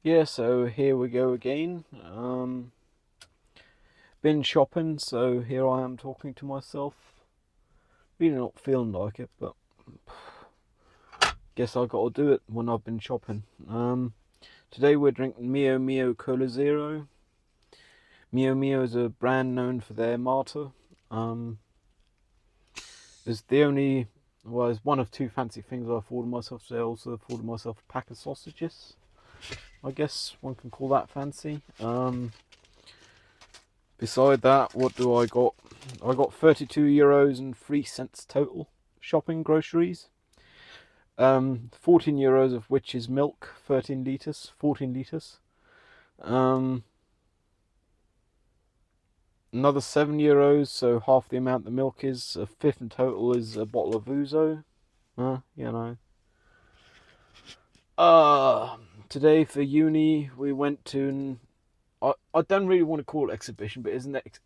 Yeah, so here we go again. Been shopping, so here I am talking to myself. Really not feeling like it, but guess I gotta do it when I've been shopping. Today we're drinking Mio Mio Cola Zero. Mio Mio is a brand known for their Marta. Um, it's the only, well, it's one of two fancy things I afforded myself today. I also afforded myself a pack of sausages. I guess one can call that fancy. Beside that, what do I got? I got €32 and 3 cents total shopping groceries. 14 euros of which is milk, 13 liters, 14 liters. Um, Another €7, so half the amount the milk is. A fifth in total is a bottle of Ouzo. You know. Uh, Today for uni we went to. I don't really want to call it exhibition, but isn't it?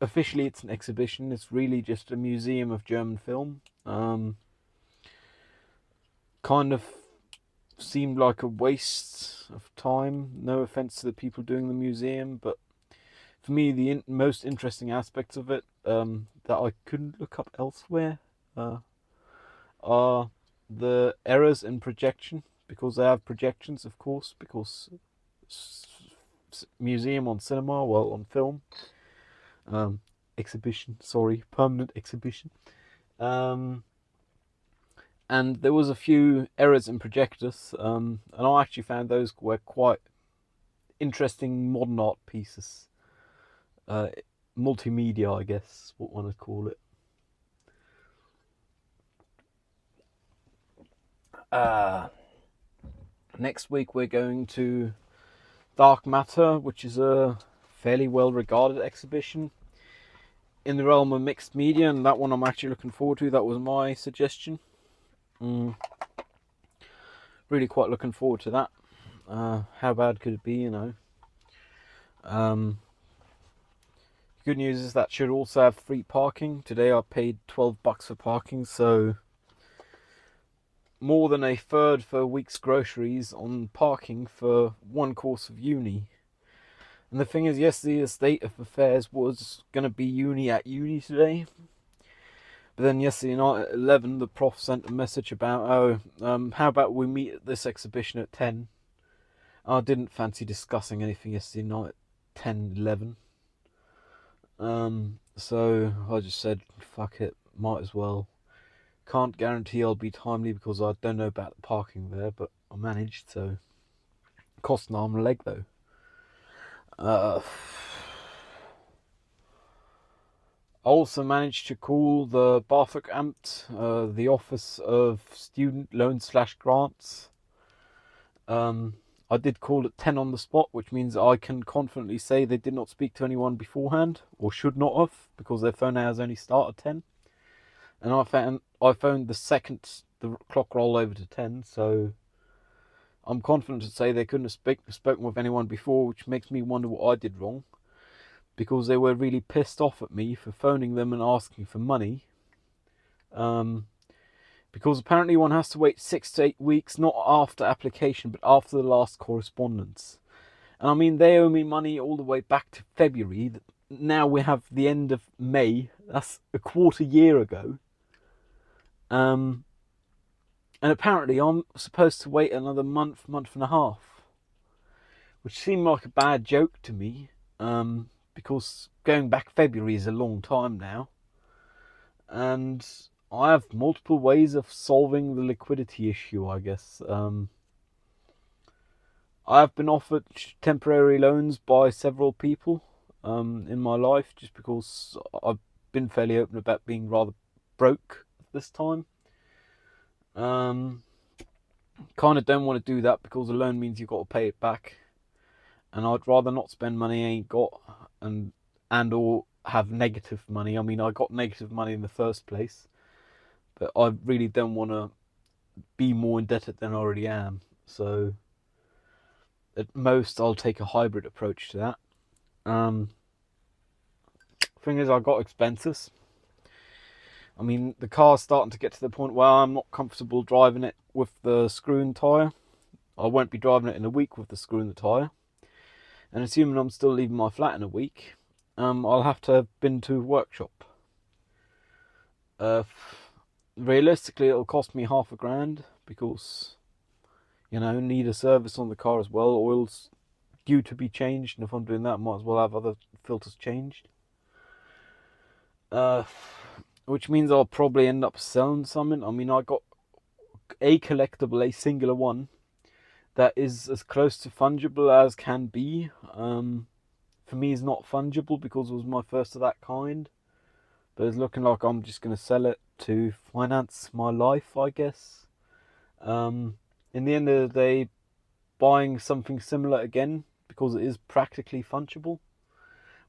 Officially, it's an exhibition. It's really just a museum of German film. Kind of seemed like a waste of time. No offense to the people doing the museum, but for me, the most interesting aspects of it that I couldn't look up elsewhere uh, are the errors in projection, because they have projections, of course, because museum on cinema, well, on film, exhibition, sorry, permanent exhibition. Um, and there was a few errors in projectors, and I actually found those were quite interesting modern art pieces. Uh, Multimedia, I guess, what one would call it. Uh, Next week we're going to Dark Matter, which is a fairly well regarded exhibition in the realm of mixed media, and that one I'm actually looking forward to. That was my suggestion. Really quite looking forward to that. How bad could it be, you know? Um, Good news is that should also have free parking. Today I paid $12 for parking, so more than a third for a week's groceries on parking for one course of uni. And the thing is, yesterday the state of affairs was going to be uni at uni today. But then yesterday night at 11, the prof sent a message about, how about we meet at this exhibition at 10? I didn't fancy discussing anything yesterday night at 10, 11. So I just said, fuck it, might as well. Can't guarantee I'll be timely because I don't know about the parking there, but I managed, so cost an arm and a leg though. I also managed to call the BAföG Amt, the Office of Student Loan/Grants. I did call at 10 on the spot, which means I can confidently say they did not speak to anyone beforehand, or should not have, because their phone hours only start at 10. And I phoned the second the clock rolled over to 10, so I'm confident to say they couldn't have spoken with anyone before, which makes me wonder what I did wrong, because they were really pissed off at me for phoning them and asking for money. Because apparently one has to wait 6 to 8 weeks, not after application, but after the last correspondence. And I mean, they owe me money all the way back to February. Now we have the end of May. That's a quarter year ago. And apparently I'm supposed to wait another month, month and a half, which seemed like a bad joke to me, because going back February is a long time now, and I have multiple ways of solving the liquidity issue, I guess. I have been offered temporary loans by several people in my life, just because I've been fairly open about being rather broke this time. Kind of don't want to do that because a loan means you've got to pay it back, and I'd rather not spend money I ain't got, and or have negative money. I mean, I got negative money in the first place, but I really don't want to be more indebted than I already am. So at most, I'll take a hybrid approach to that. Thing is, I got expenses. I mean, the car's starting to get to the point where I'm not comfortable driving it with the screw-in tyre. I won't be driving it in a week with the screw in the tyre. And assuming I'm still leaving my flat in a week, I'll have to have been to a workshop. Realistically, it'll cost me £500 because, need a service on the car as well. Oil's due to be changed, and if I'm doing that, I might as well have other filters changed. Which means I'll probably end up selling something. I mean, I got a collectible, a singular one, that is as close to fungible as can be. For me, it's not fungible because it was my first of that kind. But it's looking like I'm just going to sell it to finance my life, I guess. In the end of the day, buying something similar again, because it is practically fungible,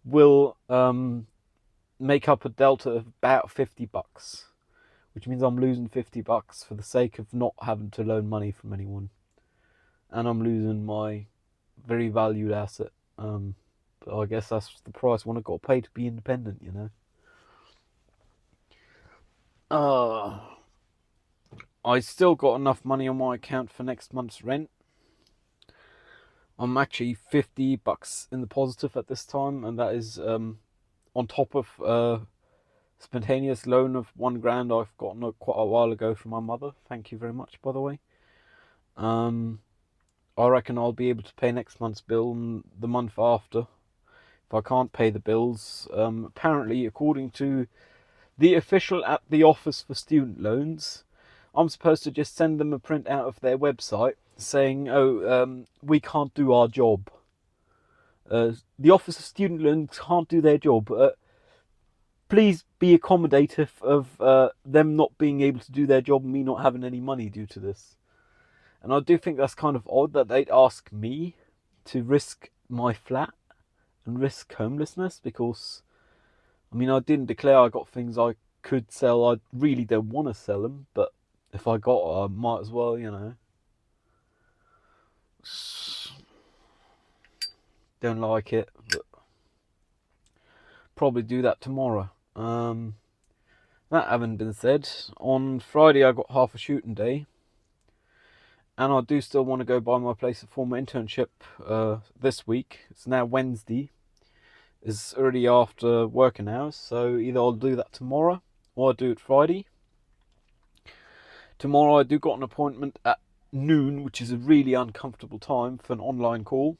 will make up a delta of about $50, which means I'm losing $50 for the sake of not having to loan money from anyone. And I'm losing my very valued asset. But I guess that's the price one I've got to pay to be independent, I still got enough money on my account for next month's rent. I'm actually $50 in the positive at this time, and that is on top of a spontaneous loan of £1,000 I've gotten quite a while ago from my mother. Thank you very much, by the way. I reckon I'll be able to pay next month's bill and the month after. If I can't pay the bills, apparently, according to the official at the Office for Student Loans, I'm supposed to just send them a print out of their website saying, we can't do our job. The Office of Student Loans can't do their job. Please be accommodative of them not being able to do their job and me not having any money due to this. And I do think that's kind of odd that they'd ask me to risk my flat and risk homelessness, because, I mean, I didn't declare I got things I could sell. I really don't want to sell them, but if I got, I might as well, Don't like it, but probably do that tomorrow. That having been said, on Friday I got half a shooting day, and I do still want to go by my place of former internship this week. It's now Wednesday. It's already after working hours, so either I'll do that tomorrow or I'll do it Friday. Tomorrow I do got an appointment at noon, which is a really uncomfortable time for an online call.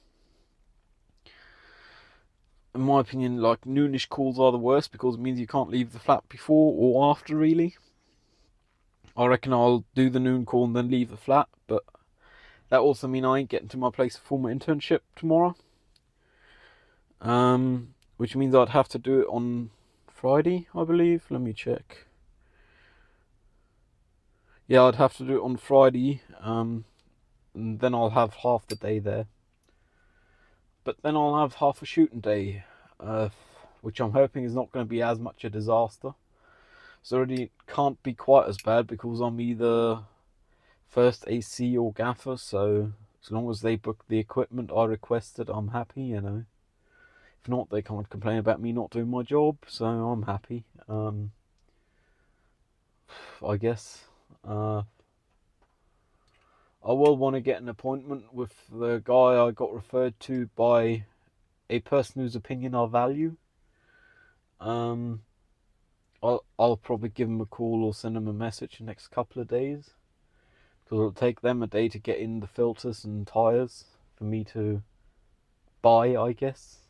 In my opinion, like, noonish calls are the worst because it means you can't leave the flat before or after, really. I reckon I'll do the noon call and then leave the flat, but that also means I ain't getting to my place of former internship tomorrow. Which means I'd have to do it on Friday, I believe. Let me check. Yeah, I'd have to do it on Friday, and then I'll have half the day there. But then I'll have half a shooting day, which I'm hoping is not going to be as much a disaster. So already can't be quite as bad because I'm either first AC or gaffer, so as long as they book the equipment I requested, I'm happy, If not, they can't complain about me not doing my job, so I'm happy. I guess. I will want to get an appointment with the guy I got referred to by a person whose opinion I value. I'll probably give him a call or send him a message the next couple of days, because it'll take them a day to get in the filters and tyres for me to buy, I guess.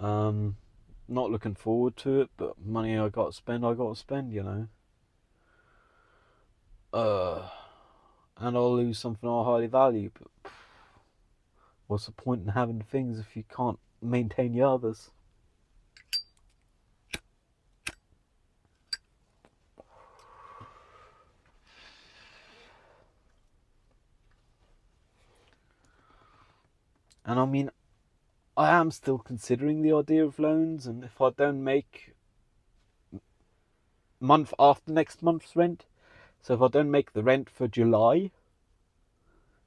Not looking forward to it, but money I got to spend, and I'll lose something I highly value, but what's the point in having things if you can't maintain your others? And I mean, I am still considering the idea of loans, and if I don't make month after next month's rent, so if I don't make the rent for July,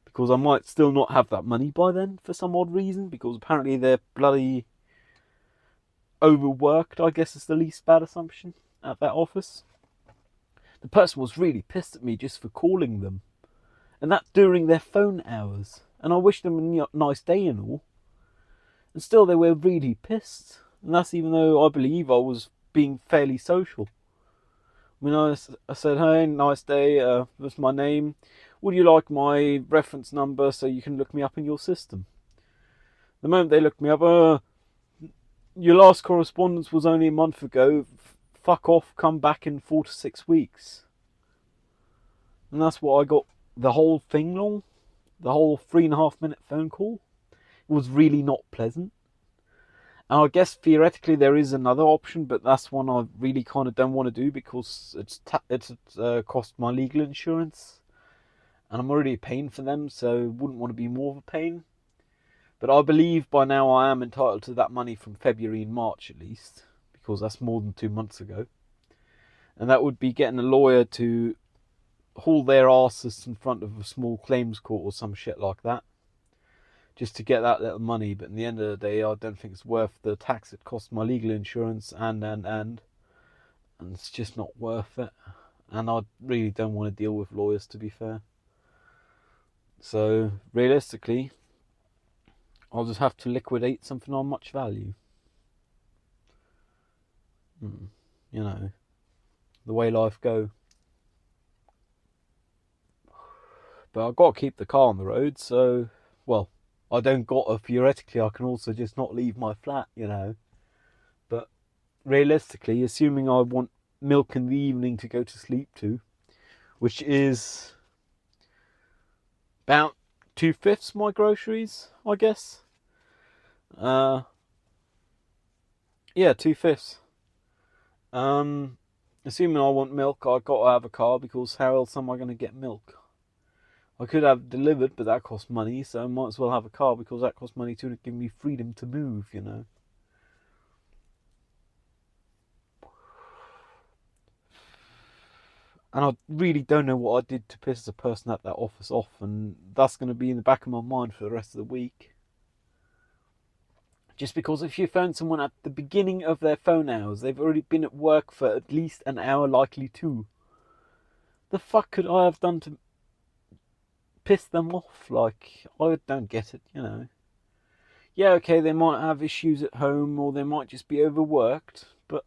because I might still not have that money by then for some odd reason, because apparently they're bloody overworked, I guess is the least bad assumption, at that office. The person was really pissed at me just for calling them And that during their phone hours. And I wished them a nice day and all. And still they were really pissed. And that's even though I believe I was being fairly social. I mean, I said, hey, nice day, what's my name? Would you like my reference number so you can look me up in your system? The moment they looked me up, your last correspondence was only a month ago. Fuck off, come back in 4 to 6 weeks. And that's what I got the whole thing long. The whole 3.5 minute phone call. It was really not pleasant. And I guess theoretically there is another option, but that's one I really kind of don't want to do because it's cost my legal insurance. And I'm already paying for them, so wouldn't want to be more of a pain. But I believe by now I am entitled to that money from February and March at least, because that's more than 2 months ago. And that would be getting a lawyer to haul their asses in front of a small claims court or some shit like that, just to get that little money. But in the end of the day, I don't think it's worth the tax it costs my legal insurance and it's just not worth it. And I really don't want to deal with lawyers, to be fair. So realistically, I'll just have to liquidate something on much value. You know, the way life go. But I've got to keep the car on the road, so, well, I don't got to, theoretically, I can also just not leave my flat, you know. But realistically, assuming I want milk in the evening to go to sleep to, which is about 2/5 my groceries, I guess. Yeah, 2/5. Assuming I want milk, I got to have a car because how else am I going to get milk? I could have it delivered, but that costs money, so I might as well have a car because that costs money to give me freedom to move, you know. And I really don't know what I did to piss the person at that office off, and that's going to be in the back of my mind for the rest of the week. Just because if you phone someone at the beginning of their phone hours, they've already been at work for at least an hour, likely two. The fuck could I have done to piss them off? Like, I don't get it, you know. Yeah, okay, they might have issues at home or they might just be overworked, but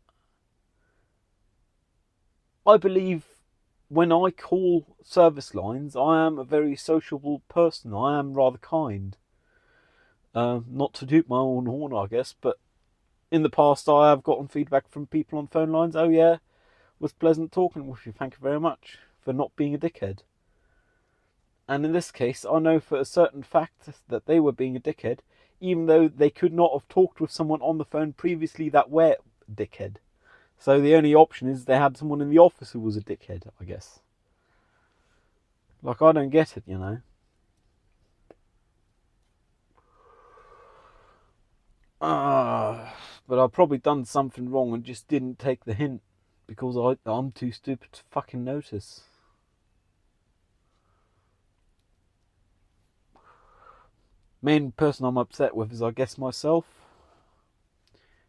I believe when I call service lines, I am a very sociable person. I am rather kind. Not to toot my own horn, I guess, but in the past I have gotten feedback from people on phone lines. Oh yeah, it was pleasant talking with you. Thank you very much for not being a dickhead. And in this case, I know for a certain fact that they were being a dickhead, even though they could not have talked with someone on the phone previously that were a dickhead. So the only option is they had someone in the office who was a dickhead, I guess. Like, I don't get it, you know. But I've probably done something wrong and just didn't take the hint because I'm too stupid to fucking notice. Main person I'm upset with is, I guess, myself.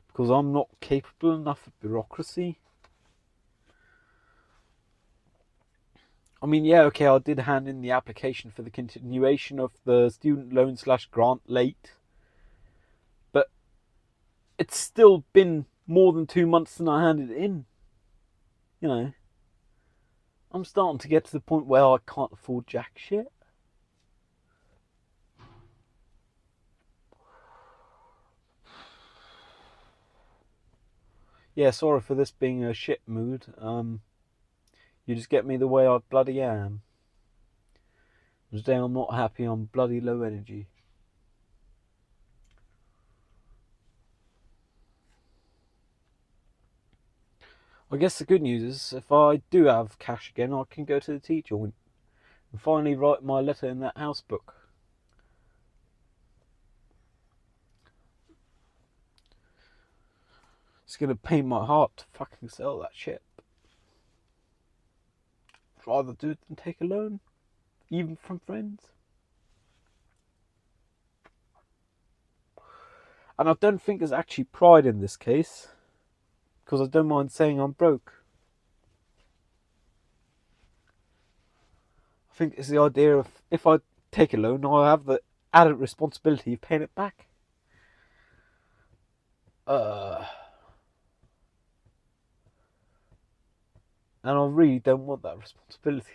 Because I'm not capable enough of bureaucracy. I mean, yeah, okay, I did hand in the application for the continuation of the student loan / grant late. But it's still been more than 2 months since I handed it in. You know. I'm starting to get to the point where I can't afford jack shit. Yeah, sorry for this being a shit mood. You just get me the way I bloody am. Today I'm not happy, I'm bloody low energy. I guess the good news is, if I do have cash again, I can go to the tea joint and finally write my letter in that house book. It's gonna pain my heart to fucking sell that shit. I'd rather do it than take a loan, even from friends. And I don't think there's actually pride in this case, because I don't mind saying I'm broke. I think it's the idea of if I take a loan, I have the added responsibility of paying it back. And I really don't want that responsibility.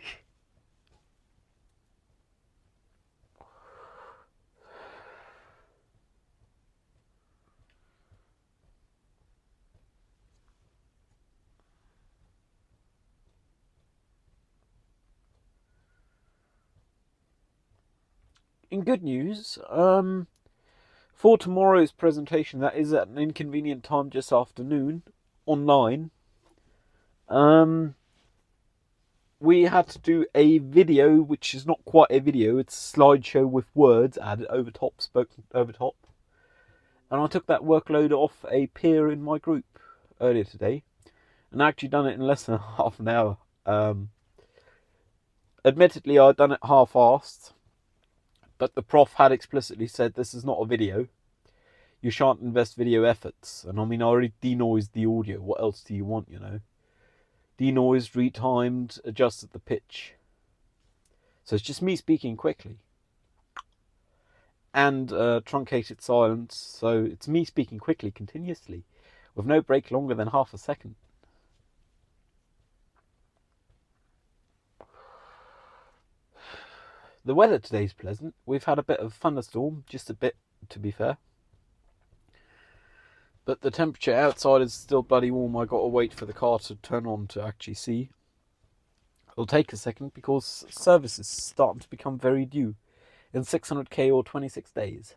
In good news, for tomorrow's presentation, that is at an inconvenient time just after noon, online, we had to do a video, which is not quite a video, it's a slideshow with words added over top, spoken over top. And I took that workload off a peer in my group earlier today, and I actually done it in less than half an hour. Admittedly, I'd done it half-assed, but the prof had explicitly said this is not a video. You shan't invest video efforts. And I mean, I already denoised the audio. What else do you want, you know? Denoised, retimed, adjusted the pitch. So it's just me speaking quickly. And truncated silence. So it's me speaking quickly, continuously, with no break longer than half a second. The weather today's pleasant. We've had a bit of a thunderstorm, just a bit, to be fair. But the temperature outside is still bloody warm. I got to wait for the car to turn on to actually see. It'll take a second because service is starting to become very due in 600k or 26 days.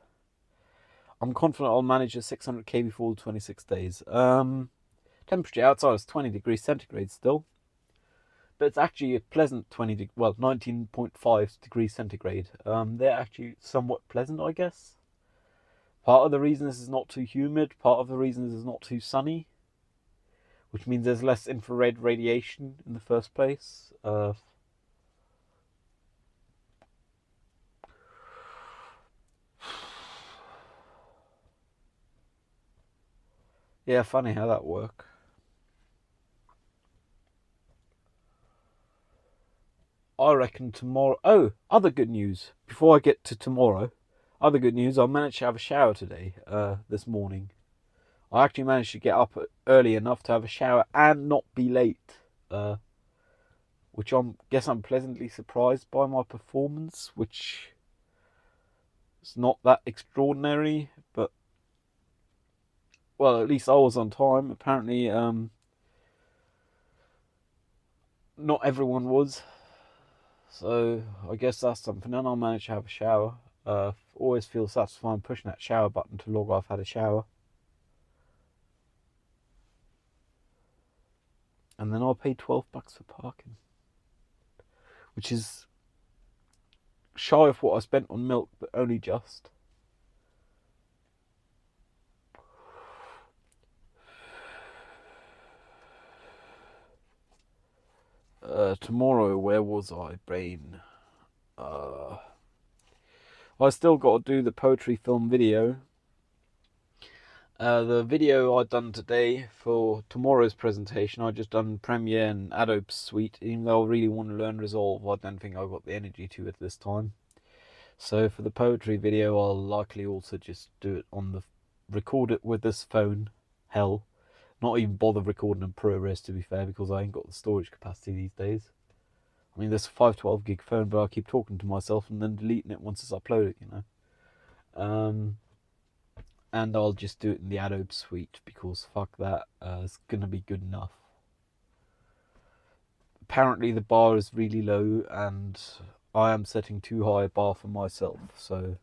I'm confident I'll manage a 600k before 26 days. Temperature outside is 20 degrees centigrade still. But it's actually a pleasant 19.5 degrees centigrade. They're actually somewhat pleasant, I guess. Part of the reason this is not too humid, part of the reason this is not too sunny, which means there's less infrared radiation in the first place. Yeah, funny how that works. I reckon tomorrow... Oh, other good news. Before I get to tomorrow, other good news, I managed to have a shower today, this morning. I actually managed to get up early enough to have a shower and not be late. Which I guess I'm pleasantly surprised by my performance, which is not that extraordinary, but... Well, at least I was on time. Apparently, not everyone was. So I guess that's something. And I managed to have a shower. Always feel satisfying pushing that shower button to log I've had a shower. And then I paid $12 for parking, which is shy of what I spent on milk, but only just. Tomorrow, where was I, brain? I still got to do the poetry film video. The video I done today for tomorrow's presentation, I just done Premiere and Adobe Suite. Even though I really want to learn Resolve, I don't think I've got the energy to it this time. So for the poetry video, I'll likely also just do it on the... record it with this phone. Hell, not even bother recording in ProRes, to be fair, because I ain't got the storage capacity these days. I mean, there's a 512 gig phone, but I keep talking to myself and then deleting it once it's uploaded, you know. And I'll just do it in the Adobe Suite, because fuck that, it's gonna be good enough. Apparently the bar is really low, and I am setting too high a bar for myself, so...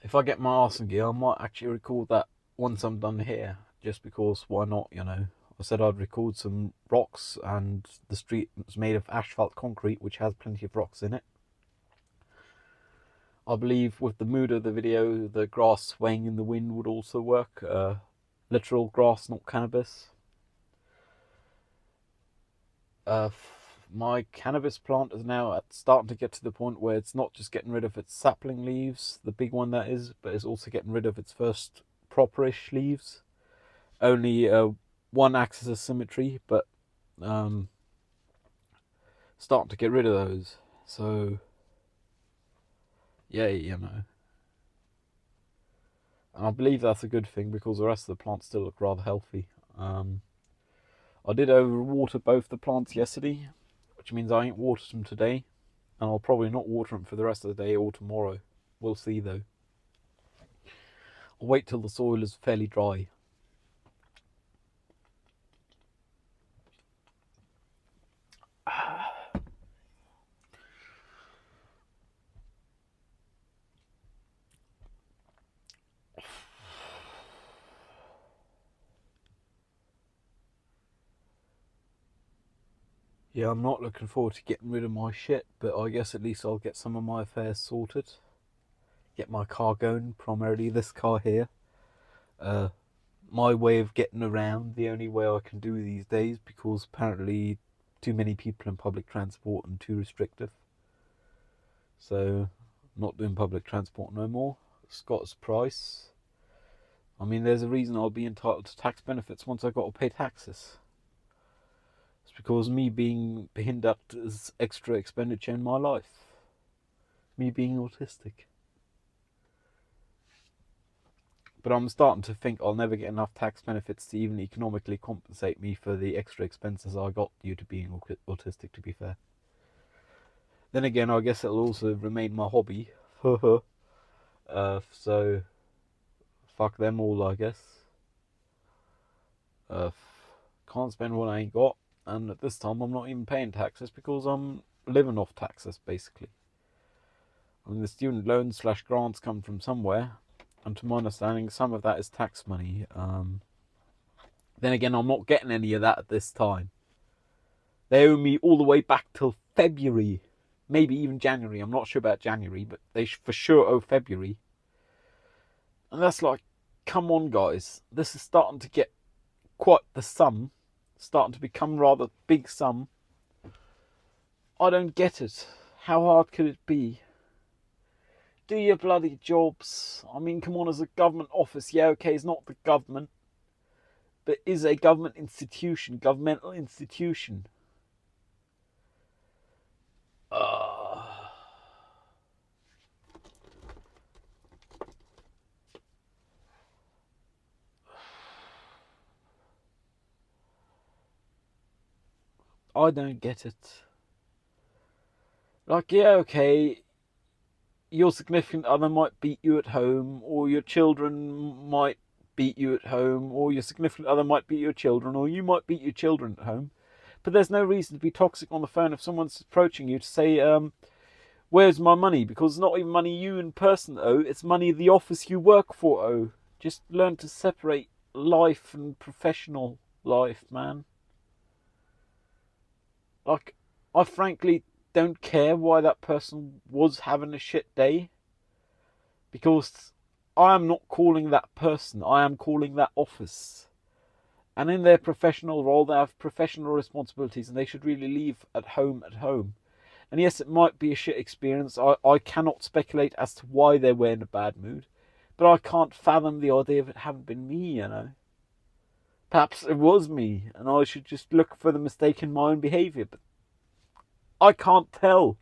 If I get my arse in gear, I might actually record that once I'm done here, just because, why not, you know. I said I'd record some rocks, and the street is made of asphalt concrete, which has plenty of rocks in it. I believe with the mood of the video, the grass swaying in the wind would also work. Literal grass, not cannabis. My cannabis plant is now starting to get to the point where it's not just getting rid of its sapling leaves, the big one that is, but it's also getting rid of its first properish leaves. only one axis of symmetry, but starting to get rid of those. So yeah, you know. And I believe that's a good thing because the rest of the plants still look rather healthy. I did overwater both the plants yesterday, which means I ain't watered them today, and I'll probably not water them for the rest of the day or tomorrow. We'll see though. I'll wait till the soil is fairly dry. Yeah, I'm not looking forward to getting rid of my shit, but I guess at least I'll get some of my affairs sorted. Get my car going, primarily this car here. My way of getting around, the only way I can do these days, because apparently too many people in public transport and too restrictive. So, not doing public transport no more. Scott's price. I mean, there's a reason I'll be entitled to tax benefits once I've got to pay taxes. It's because me being hindered as extra expenditure in my life. Me being autistic. But I'm starting to think I'll never get enough tax benefits to even economically compensate me for the extra expenses I got due to being autistic, to be fair. Then again, I guess it'll also remain my hobby. So, fuck them all, I guess. Can't spend what I ain't got. And at this time, I'm not even paying taxes because I'm living off taxes, basically. I mean, the student loans / grants come from somewhere. And to my understanding, some of that is tax money. Then again, I'm not getting any of that at this time. They owe me all the way back till February. Maybe even January. I'm not sure about January, but they for sure owe February. And that's like, come on, guys. This is starting to get quite the sum. Starting to become rather big sum. I don't get it. How hard could it be? Do your bloody jobs. I mean, come on, as a government office, yeah, okay, it's not the government, but is a government institution, governmental institution. I don't get it. Like, yeah, okay, your significant other might beat you at home, or your children might beat you at home, or your significant other might beat your children, or you might beat your children at home. But there's no reason to be toxic on the phone if someone's approaching you to say, where's my money? Because it's not even money you in person owe, it's money the office you work for owe. Just learn to separate life and professional life, man. Like, I frankly don't care why that person was having a shit day, because I am not calling that person, I am calling that office. And in their professional role, they have professional responsibilities, and they should really leave at home. And yes, it might be a shit experience. I cannot speculate as to why they were in a bad mood, but I can't fathom the idea of it having been me, you know. Perhaps it was me, and I should just look for the mistake in my own behaviour, but I can't tell.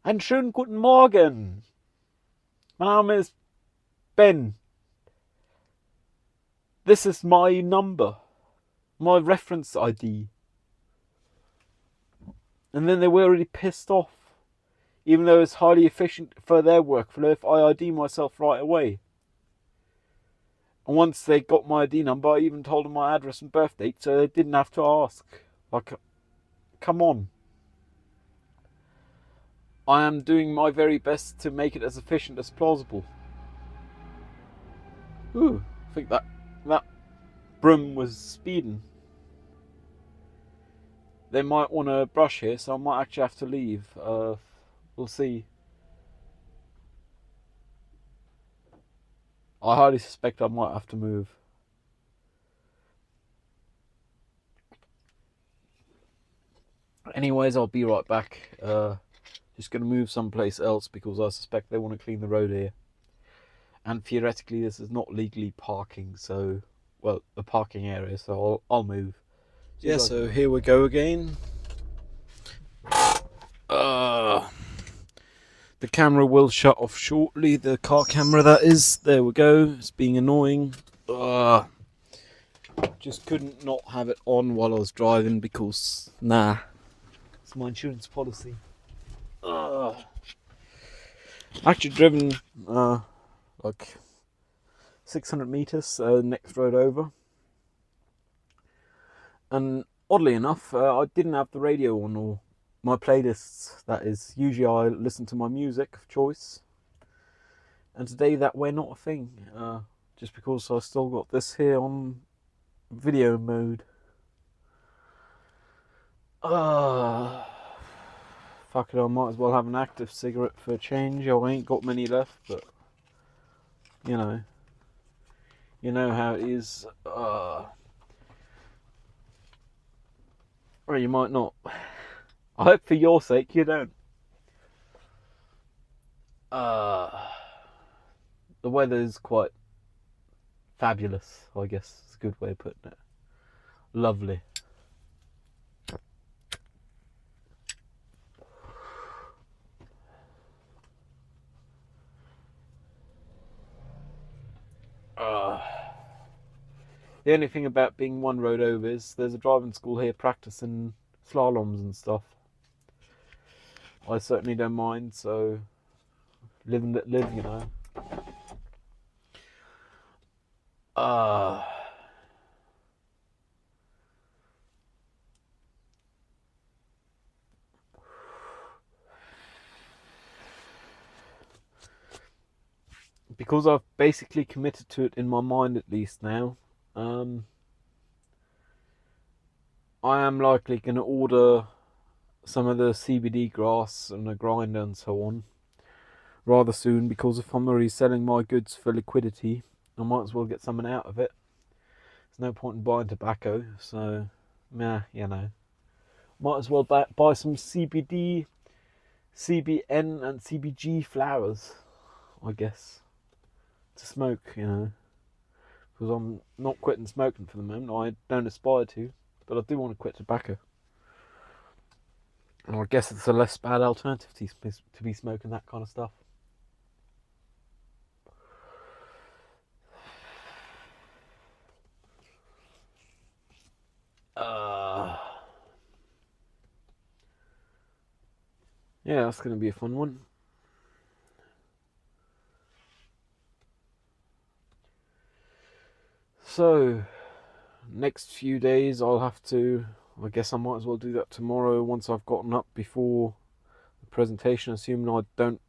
Einen schönen guten Morgen. Mein Name ist Ben. This is my number, my reference ID. And then they were already pissed off, even though it's highly efficient for their workflow if I ID myself right away. And once they got my ID number, I even told them my address and birth date, so they didn't have to ask. Like, come on. I am doing my very best to make it as efficient as plausible. Ooh, I think that broom was speeding. They might want to brush here, so I might actually have to leave. We'll see. I highly suspect I might have to move. Anyways, I'll be right back. just going to move someplace else because I suspect they want to clean the road here. And theoretically, this is not legally parking, so, well, a parking area, so I'll move. Yeah, so here we go again. The camera will shut off shortly, the car camera that is. There we go, it's being annoying. Just couldn't not have it on while I was driving because, nah, it's my insurance policy. Actually driven like 600 meters, next road over. And oddly enough, I didn't have the radio on, or my playlists, that is. Usually I listen to my music of choice. And today that were not a thing, just because I still got this here on video mode. Fuck it, I might as well have an active cigarette for a change. I ain't got many left, but you know how it is. Or you might not. I hope for your sake you don't. The weather's quite fabulous, I guess is a good way of putting it. Lovely. The only thing about being one road over is there's a driving school here practicing slaloms and stuff. I certainly don't mind, so live and let live, you know. Because I've basically committed to it in my mind, at least now, I am likely going to order some of the CBD grass and a grinder and so on rather soon, because if I'm already selling my goods for liquidity, I might as well get something out of it. There's no point in buying tobacco, so yeah, you know, might as well buy some CBD, CBN and CBG flowers, I guess, to smoke, you know, because I'm not quitting smoking for the moment. I don't aspire to, but I do want to quit tobacco. And I guess it's a less bad alternative to be smoking that kind of stuff. Yeah, that's going to be a fun one. So, next few days I'll have to, I guess I might as well do that tomorrow once I've gotten up before the presentation, assuming I don't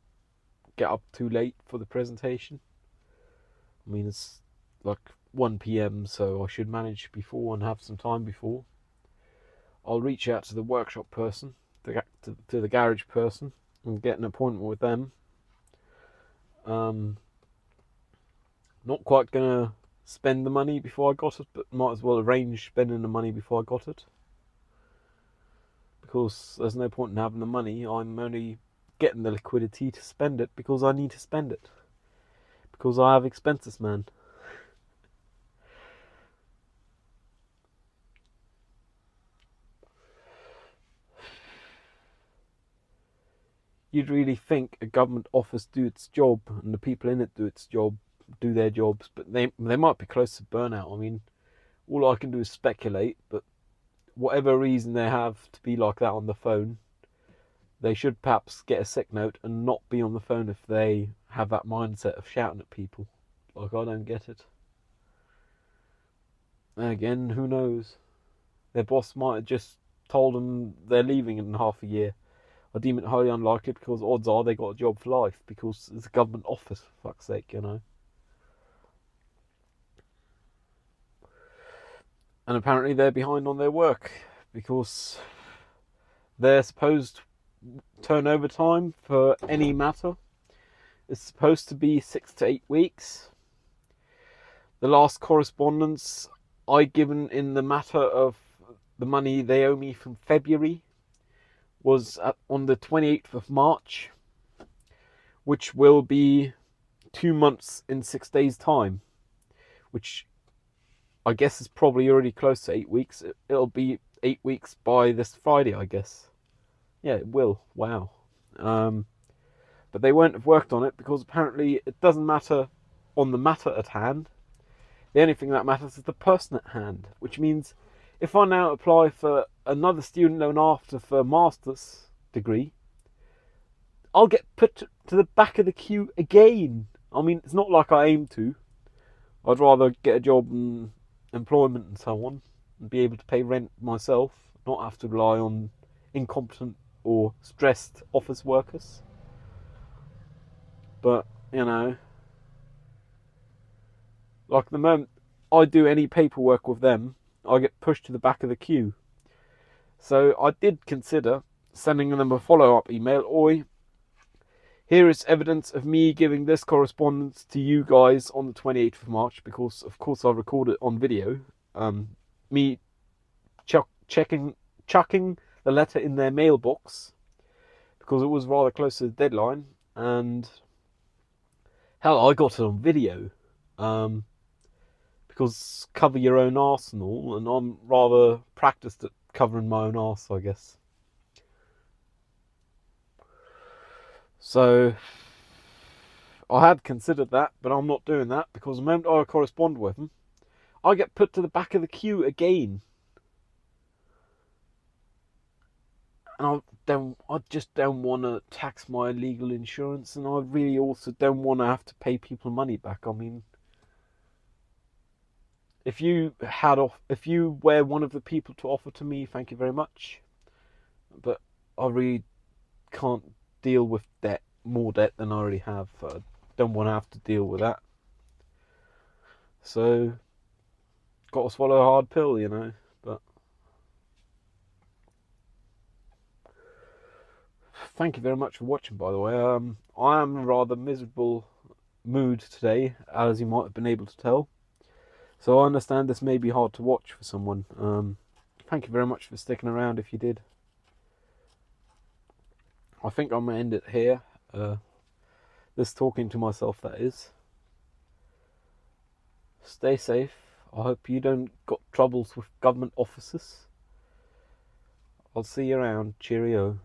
get up too late for the presentation. I mean, it's like 1 p.m, so I should manage before and have some time before. I'll reach out to the workshop person, to the garage person, and get an appointment with them. Not quite gonna spend the money before I got it, but might as well arrange spending the money before I got it, because there's no point in having the money. I'm only getting the liquidity to spend it because I need to spend it, because I have expenses, man. You'd really think a government office do its job and the people in it do their jobs, but they might be close to burnout. I mean, all I can do is speculate, but whatever reason they have to be like that on the phone, they should perhaps get a sick note and not be on the phone if they have that mindset of shouting at people. Like, I don't get it. And again, who knows? Their boss might have just told them they're leaving in half a year. I deem it highly unlikely, because odds are they got a job for life, because it's a government office, for fuck's sake, you know. And apparently they're behind on their work, because their supposed turnover time for any matter is supposed to be 6 to 8 weeks. The last correspondence I given in the matter of the money they owe me from February was on the 28th of March, which will be 2 months in 6 days' time, which I guess is probably already close to 8 weeks. It'll be 8 weeks by this Friday, I guess. Yeah, it will. Wow. But they won't have worked on it because apparently it doesn't matter on the matter at hand. The only thing that matters is the person at hand, which means if I now apply for another student loan after for a master's degree, I'll get put to the back of the queue again. I mean, it's not like I aim to. I'd rather get a job and employment and so on, and be able to pay rent myself, not have to rely on incompetent or stressed office workers. But, you know, like the moment I do any paperwork with them, I get pushed to the back of the queue. So I did consider sending them a follow-up email. Oi, here is evidence of me giving this correspondence to you guys on the 28th of March, because of course I recorded it on video. Me chucking the letter in their mailbox because it was rather close to the deadline, and hell, I got it on video. Because cover your own arsenal, and I'm rather practiced at covering my own arse, I guess. So I had considered that, but I'm not doing that because the moment I correspond with them, I get put to the back of the queue again. And I just don't want to tax my legal insurance, and I really also don't want to have to pay people money back. I mean, if you were one of the people to offer to me, thank you very much. But I really can't deal with more debt than I already have. I don't want to have to deal with that. So, got to swallow a hard pill, you know. But thank you very much for watching, by the way. I am in a rather miserable mood today, as you might have been able to tell. So I understand this may be hard to watch for someone. Thank you very much for sticking around if you did. I think I'm going to end it here. This talking to myself, that is. Stay safe. I hope you don't got troubles with government officers. I'll see you around. Cheerio.